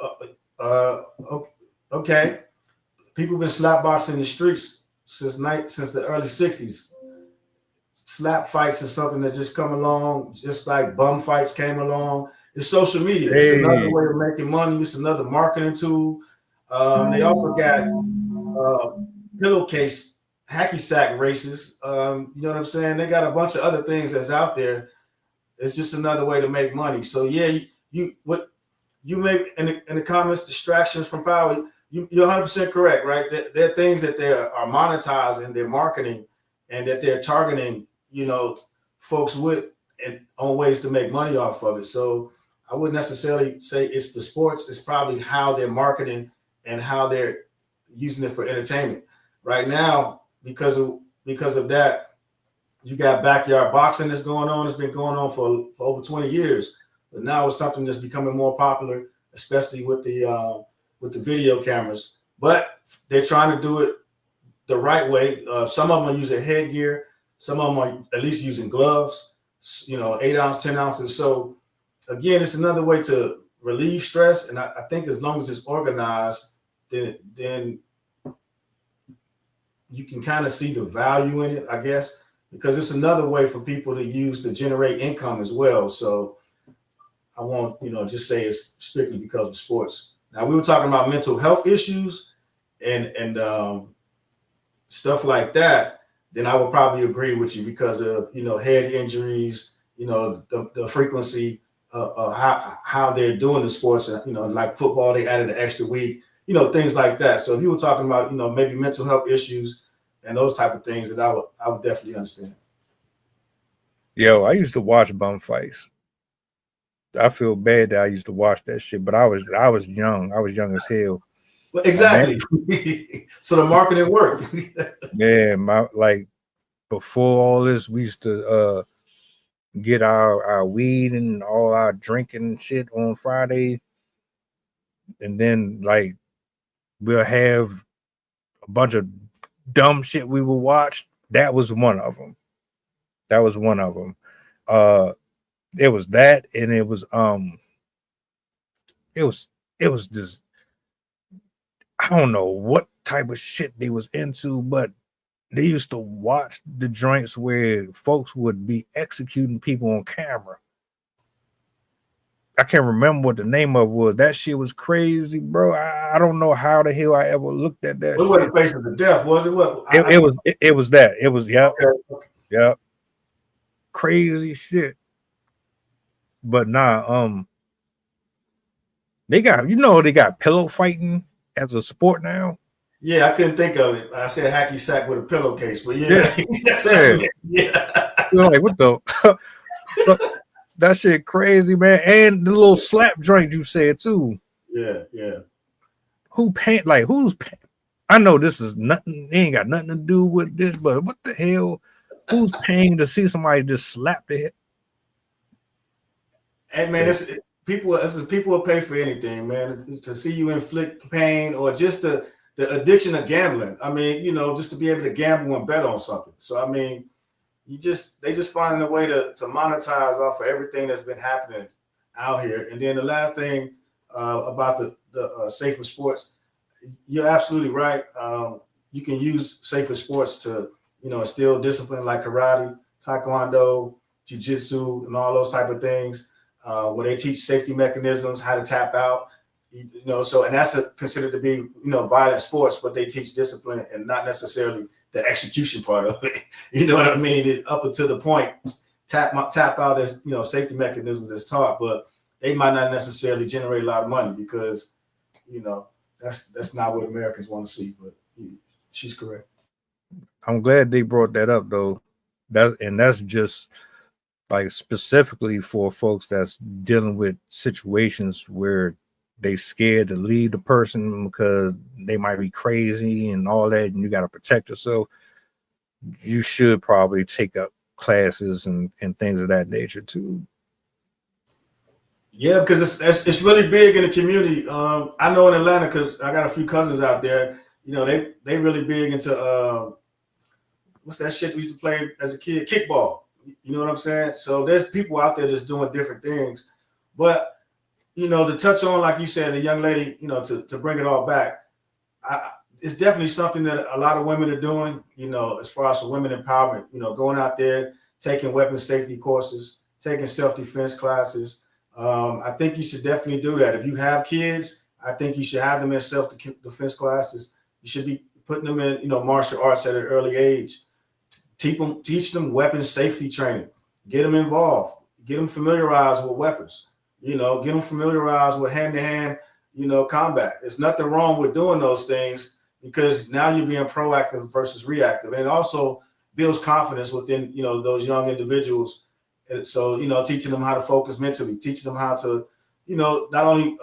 Okay. People been slap boxing in the streets since the early 60s. Slap fights is something that just come along, just like bum fights came along. It's social media. It's another way of making money. It's another marketing tool. They also got pillowcase hacky sack races. You know what I'm saying? They got a bunch of other things that's out there. It's just another way to make money. So yeah, what you make in the comments, distractions from power. You're 100% correct, right? There are things that they are monetizing, they're marketing, and that they're targeting, you know, folks with and on ways to make money off of it. So I wouldn't necessarily say it's the sports. It's probably how they're marketing and how they're using it for entertainment. Right now, because of that, you got backyard boxing that's going on. It's been going on for over 20 years, but now it's something that's becoming more popular, especially with the video cameras. But they're trying to do it the right way. Some of them are using headgear. Some of them are at least using gloves, you know, 8 ounce, 10 ounces. So again, it's another way to relieve stress. And I think as long as it's organized, then you can kind of see the value in it, I guess, because it's another way for people to use to generate income as well. So I won't, you know, just say it's strictly because of sports. Now, we were talking about mental health issues and stuff like that, then I would probably agree with you because of, you know, head injuries, you know, the frequency of how they're doing the sports. You know, like football, they added an extra week, you know, things like that. So if you were talking about, you know, maybe mental health issues and those type of things, that I would definitely understand. Yo, I used to watch bum fights. I feel bad that I used to watch that shit, but I was young. I was young as hell. Well, exactly. So the marketing worked. Yeah, before all this, we used to get our weed and all our drinking and shit on Friday, and then like we'll have a bunch of dumb shit we will watch. That was one of them. It was that, and it was just, I don't know what type of shit they was into, but they used to watch the joints where folks would be executing people on camera. I can't remember what the name of it was. That shit was crazy, bro. I don't know how the hell I ever looked at that. It wasn't Faces of Death, was it? What? It was that. It was yep. Okay. Yep. Crazy shit. But nah, they got pillow fighting as a sport now. Yeah, I couldn't think of it. I said hacky sack with a pillowcase, but yeah. That's what I meant. Yeah. You're like, what the that shit crazy, man. And the little slap joint you said too. Yeah. Who's I know this is nothing, it ain't got nothing to do with this, but what the hell? Who's paying to see somebody just slap the head? Hey man, people will pay for anything, man. To see you inflict pain or just the addiction of gambling. I mean, just to be able to gamble and bet on something. So I mean, they just finding a way to monetize off of everything that's been happening out here. And then the last thing about the safer sports, you're absolutely right. You can use safer sports to instill discipline like karate, taekwondo, jiu-jitsu, and all those type of things, where they teach safety mechanisms, how to tap out. So and that's considered to be violent sports, but they teach discipline and not necessarily the execution part of it. You know what I mean? Up until the point, tap out as safety mechanisms is taught, but they might not necessarily generate a lot of money because that's not what Americans want to see. But she's correct. I'm glad they brought that up though. That's just like specifically for folks that's dealing with situations where they scared to leave the person because they might be crazy and all that, and you got to protect yourself. You should probably take up classes and things of that nature too. Yeah, because it's really big in the community. I know in Atlanta, because I got a few cousins out there. They really big into what's that shit we used to play as a kid? Kickball. You know what I'm saying? So there's people out there that's doing different things, but to touch on, like you said, the young lady, to bring it all back, it's definitely something that a lot of women are doing, as far as women empowerment, going out there, taking weapon safety courses, taking self-defense classes. I think you should definitely do that. If you have kids, I think you should have them in self-defense classes. You should be putting them in, martial arts at an early age. Teach them weapon safety training. Get them involved. Get them familiarized with weapons. Get them familiarized with hand-to-hand, combat. There's nothing wrong with doing those things because now you're being proactive versus reactive. And it also builds confidence within, those young individuals. And so, teaching them how to focus mentally, teaching them how to, not only,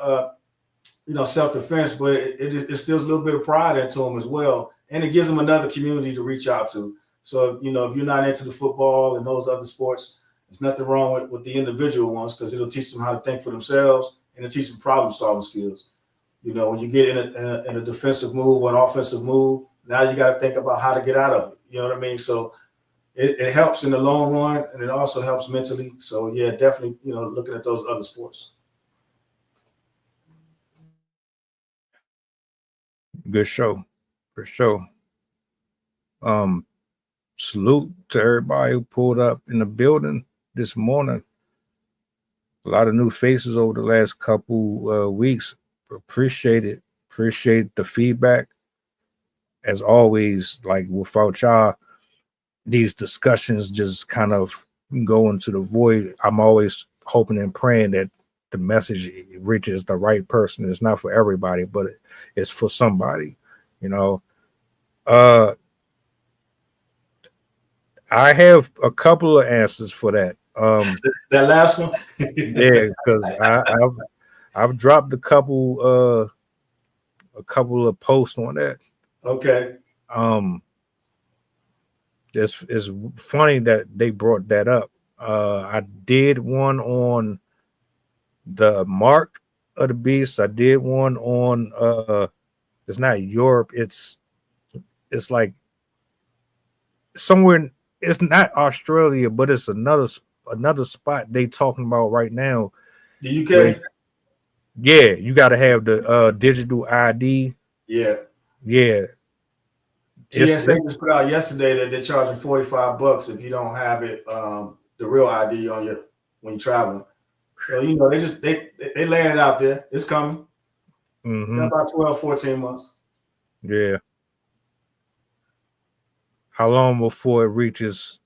self-defense, but it instills a little bit of pride into them as well. And it gives them another community to reach out to. So, if you're not into the football and those other sports, there's nothing wrong with the individual ones because it'll teach them how to think for themselves and it'll teach them problem-solving skills. When you get in a defensive move or an offensive move, now you got to think about how to get out of it. You know what I mean? So it helps in the long run and it also helps mentally. So, yeah, definitely, looking at those other sports. Good show. For sure. Salute to everybody who pulled up in the building this morning. A lot of new faces over the last couple weeks. Appreciate it. Appreciate the feedback. As always, like without y'all, these discussions just kind of go into the void. I'm always hoping and praying that the message reaches the right person. It's not for everybody, but it's for somebody, I have a couple of answers for that. That last one? Yeah, because I've dropped a couple of posts on that. Okay. It's funny that they brought that up. I did one on the mark of the beast. I did one on it's not Europe, it's like somewhere. It's not Australia, but it's another spot they talking about right now. The UK? Yeah, you got to have the digital ID. Yeah. TSA just put out yesterday that they're charging $45 if you don't have it, the real ID on when you're traveling. So, you know, they laying it out there. It's coming. Mm-hmm. Got about 12, 14 months. Yeah. How long before it reaches?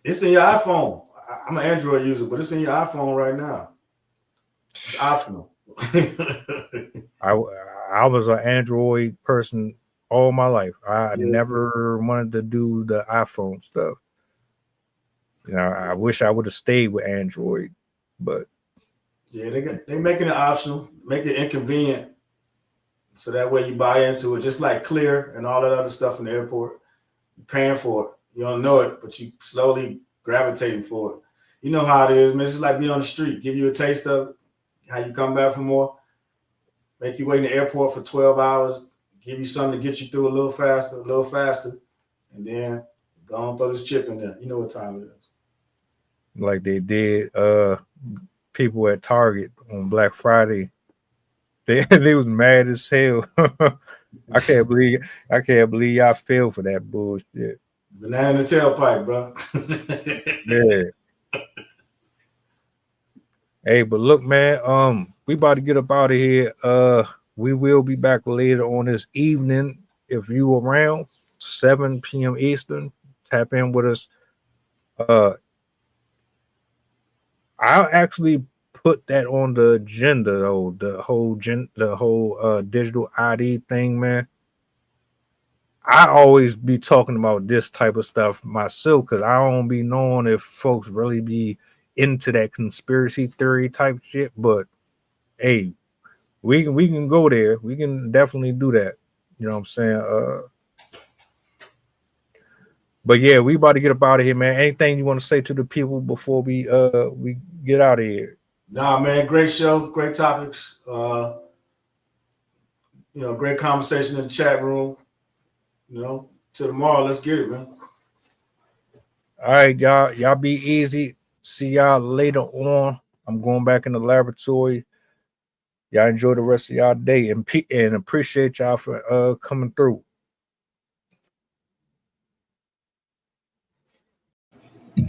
It's in your iPhone. I'm an Android user, but it's in your iPhone right now. It's optional. I was an Android person all my life. I never wanted to do the iPhone stuff. You know, I wish I would have stayed with Android, but yeah, they making it optional, make it inconvenient, so that way you buy into it, just like Clear and all that other stuff in the airport. You're paying for it, you don't know it, but you slowly gravitating for it. You know how it is, man. It's just like being on the street, give you a taste of it, how you come back for more, make you wait in the airport for 12 hours, give you something to get you through a little faster, and then go on throw this chip in there. You know what time it is. like they did people at Target on Black Friday. They was mad as hell. I can't believe y'all fell for that bullshit. Banana in the tailpipe, bro. Yeah. Hey, but look, man, we about to get up out of here. We will be back later on this evening. If you around 7 p.m. Eastern, tap in with us. I'll actually put that on the agenda though, the whole digital ID thing, man. I always be talking about this type of stuff myself because I don't be knowing if folks really be into that conspiracy theory type shit. But hey, we can go there. We can definitely do that. You know what I'm saying? But yeah, we about to get up out of here, man. Anything you want to say to the people before we get out of here? Nah, man, great show, great topics. Great conversation in the chat room. Till tomorrow, let's get it, man. All right, y'all be easy. See y'all later on. I'm going back in the laboratory. Y'all enjoy the rest of y'all day and appreciate y'all for coming through.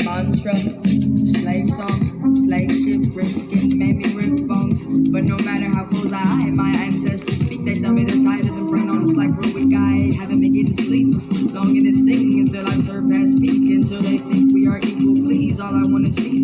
Mantra, slave song, slave ship, rip skin, made me rip bones. But no matter how close I hide, my ancestors speak. They tell me the tide isn't front on us like we're weak. I haven't been getting sleep. Long in this sing until I surpass peak. Until they think we are equal, please. All I want is peace.